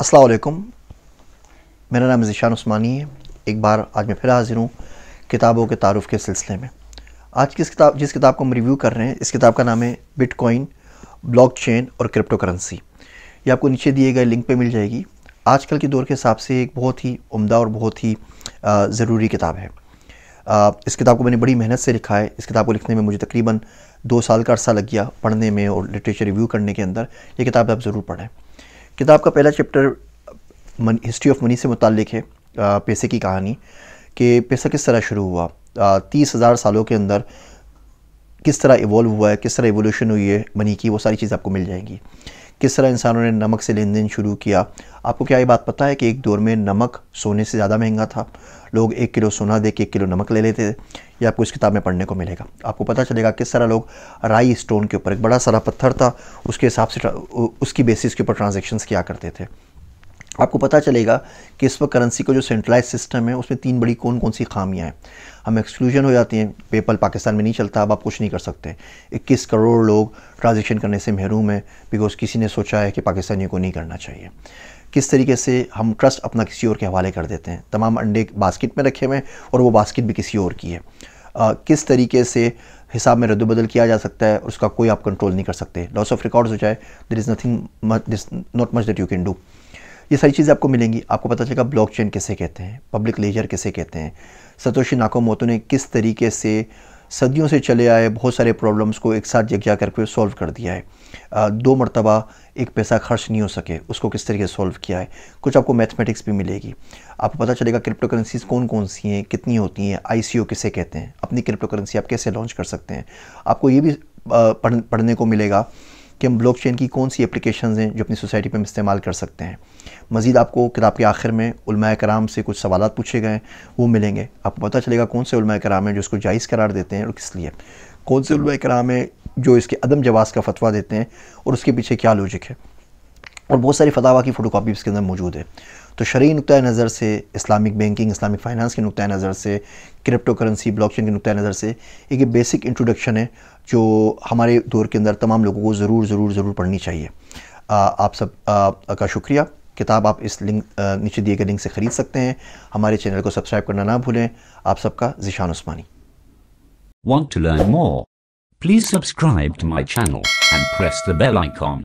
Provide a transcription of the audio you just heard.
अस्सलाम वालेकुम। मेरा नाम ज़ीशान उस्मानी है। एक बार आज मैं फिर हाज़िर हूँ किताबों के तारुफ़ के सिलसिले में। आज की जिस किताब को हम रिव्यू कर रहे हैं, इस किताब का नाम है बिटकॉइन, ब्लॉकचेन और क्रिप्टो करेंसी। ये आपको नीचे दिए गए लिंक पे मिल जाएगी। आजकल के दौर के हिसाब से एक बहुत ही उम्दा और बहुत ही ज़रूरी किताब है। इस किताब को मैंने बड़ी मेहनत से लिखा है। इस किताब को लिखने में मुझे तकरीबन 2 साल का अरसा लग गया, पढ़ने में और लिटरेचर रिव्यू करने के अंदर। ये किताब आप ज़रूर पढ़ें। किताब का पहला चैप्टर हिस्ट्री ऑफ मनी से मुताल्लिक है, पैसे की कहानी कि पैसा किस तरह शुरू हुआ, 30,000 सालों के अंदर किस तरह इवॉल्व हुआ है, किस तरह एवोल्यूशन हुई है मनी की, वो सारी चीज़ आपको मिल जाएंगी। किस तरह इंसानों ने नमक से लेन देन शुरू किया। आपको क्या ये बात पता है कि एक दौर में नमक सोने से ज़्यादा महंगा था, लोग 1 किलो सोना दे के 1 किलो नमक ले लेते थे। ये आपको इस किताब में पढ़ने को मिलेगा। आपको पता चलेगा किस तरह लोग राई स्टोन के ऊपर, एक बड़ा सारा पत्थर था, उसके हिसाब से उसकी बेसिस के ऊपर ट्रांजेक्शन्स किया करते थे। आपको पता चलेगा कि इस वक्त करेंसी का जो सेंट्रलाइज सिस्टम है उसमें 3 बड़ी कौन कौन सी खामियां हैं। हम एक्सक्लूजन हो जाती हैं, पेपल पाकिस्तान में नहीं चलता, अब आप कुछ नहीं कर सकते। 21 करोड़ लोग ट्रांजेक्शन करने से महरूम है बिकॉज किसी ने सोचा है कि पाकिस्तानियों को नहीं करना चाहिए। किस तरीके से हम ट्रस्ट अपना किसी और के हवाले कर देते हैं, तमाम अंडे बास्केट में रखे हुए हैं और वो बास्केट भी किसी और की है। किस तरीके से हिसाब में रद्द-बदल किया जा सकता है, उसका कोई आप कंट्रोल नहीं कर सकते। लॉस ऑफ रिकॉर्ड्स हो जाए, there is not much that you can do. ये सारी चीज़ें आपको मिलेंगी। आपको पता चलेगा ब्लॉकचेन किसे कहते हैं, पब्लिक लेजर किसे कहते हैं, सतोशी नाकामोटो ने किस तरीके से सदियों से चले आए बहुत सारे प्रॉब्लम्स को एक साथ यकजा करके सॉल्व कर दिया है। 2 मरतबा एक पैसा खर्च नहीं हो सके, उसको किस तरीके से सॉल्व किया है। कुछ आपको मैथमेटिक्स भी मिलेगी। आपको पता चलेगा क्रिप्टो करेंसीज़ कौन कौन सी हैं, कितनी होती हैं, ICO किसे कहते हैं, अपनी क्रिप्टो करेंसी आप कैसे लॉन्च कर सकते हैं। आपको ये भी पढ़ने को मिलेगा कि हम ब्लॉकचेन की कौन सी एप्लीकेशंस हैं जो अपनी सोसाइटी पे हम इस्तेमाल कर सकते हैं। मज़ीद आपको किताब के आखिर में उलमाए कराम से कुछ सवालात पूछे गए हैं, वो मिलेंगे। आपको पता चलेगा कौन से उलमाए कराम हैं जो इसको जायज़ करार देते हैं और किस लिए, कौन से उलमाए कराम हैं जो इसके अदम जवाज़ का फतवा देते हैं और उसके पीछे क्या लॉजिक है। और बहुत सारी फतावा की फ़ोटोकॉपी इसके अंदर मौजूद है। तो शरई नुक्ता नज़र से, इस्लामिक बैंकिंग, इस्लामिक फ़ाइनेंस के नुक्ता नज़र से, क्रिप्टो करेंसी, ब्लॉकचेन के नुक्ता नज़र से एक बेसिक इंट्रोडक्शन है जो हमारे दौर के अंदर तमाम लोगों को ज़रूर पढ़नी चाहिए। आप सब का शुक्रिया। किताब आप इस लिंक नीचे दिए गए लिंक से ख़रीद सकते हैं। हमारे चैनल को सब्सक्राइब करना ना भूलें। आप सबका ज़ीशान उस्मानी। Want to learn more? Please subscribe to my channel and press the bell icon.